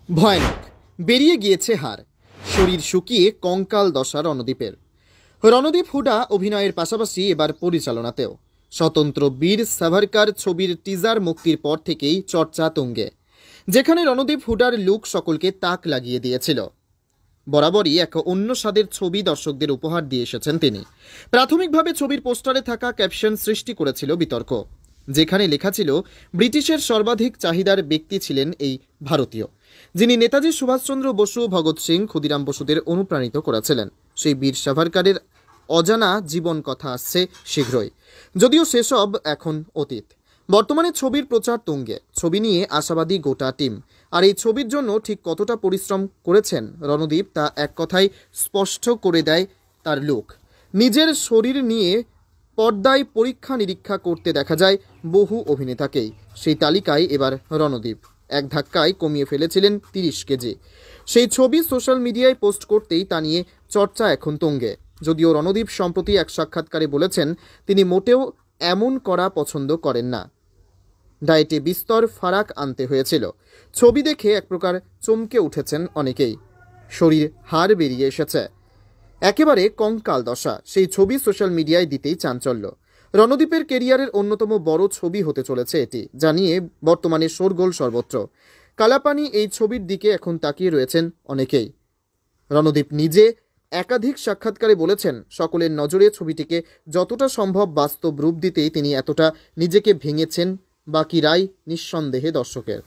ভয়ানক, বেরিয়ে গিয়েছে হাড়, শরীর শুকিয়ে কঙ্কাল দশা রণদীপের। রণদীপ হুডা অভিনয়ের পাশাপাশি এবার পরিচালনাতেও। স্বতন্ত্র বীর সাভারকার ছবির টিজার মুক্তির পর থেকেই চর্চা তুঙ্গে, যেখানে রণদীপ হুডার লুক সকলকে তাক লাগিয়ে দিয়েছিল। বরাবরই এক অন্য স্বাদের ছবি দর্শকদের উপহার দিয়ে এসেছেন তিনি। প্রাথমিকভাবে ছবির পোস্টারে থাকা ক্যাপশন সৃষ্টি করেছিল বিতর্ক, যেখানে লেখা ছিল ব্রিটিশের সর্বাধিক চাহিদার ব্যক্তি ছিলেন এই ভারতীয়, যিনি নেতাজি সুভাষচন্দ্র বসু, ভগৎ সিং, ক্ষুদিরাম বসুদের অনুপ্রাণিত করেছিলেন। সেই বীর সাভারকারের অজানা জীবন কথা আসছে শীঘ্রই, যদিও সেসব এখন অতীত। বর্তমানে ছবির প্রচার তুঙ্গে, ছবি নিয়ে আশাবাদী গোটা টিম। আর এই ছবির জন্য ঠিক কতটা পরিশ্রম করেছেন রণদীপ তা এক কথায় স্পষ্ট করে দেয় তার লুক। নিজের শরীর নিয়ে পর্দায় পরীক্ষা নিরীক্ষা করতে দেখা যায় বহু অভিনেতাকেই। সেই তালিকায় এবার রণদীপ এক ধাক্কায় কমিয়ে ফেলেছিলেন 30 কেজি। সেই ছবি সোশ্যাল মিডিয়ায় পোস্ট করতেই তা নিয়ে চর্চা এখন তুঙ্গে। যদিও রণদীপ সম্প্রতি এক সাক্ষাৎকারে বলেছেন তিনি মোটেও এমন করা পছন্দ করেন না। ডায়েটে বিস্তর ফারাক আনতে হয়েছিল। ছবি দেখে এক প্রকার চমকে উঠেছেন অনেকেই। শরীর হাড় বেরিয়ে এসেছে, একেবারে কঙ্কাল দশা। সেই ছবি সোশ্যাল মিডিয়ায় দিতেই চাঞ্চল্য। রণদীপের কেরিয়ারের অন্যতম বড় ছবি হতে চলেছে এটি, যা নিয়ে বর্তমানে শোরগোল সর্বত্র। কালাপানি এই ছবির দিকে এখন তাকিয়ে রয়েছেন অনেকেই। রণদীপ নিজে একাধিক সাক্ষাৎকারে বলেছেন সকলের নজরে ছবিটিকে যতটা সম্ভব বাস্তব রূপ দিতেই তিনি এতটা নিজেকে ভেঙেছেন। বাকি রায় নিঃসন্দেহে দর্শকের।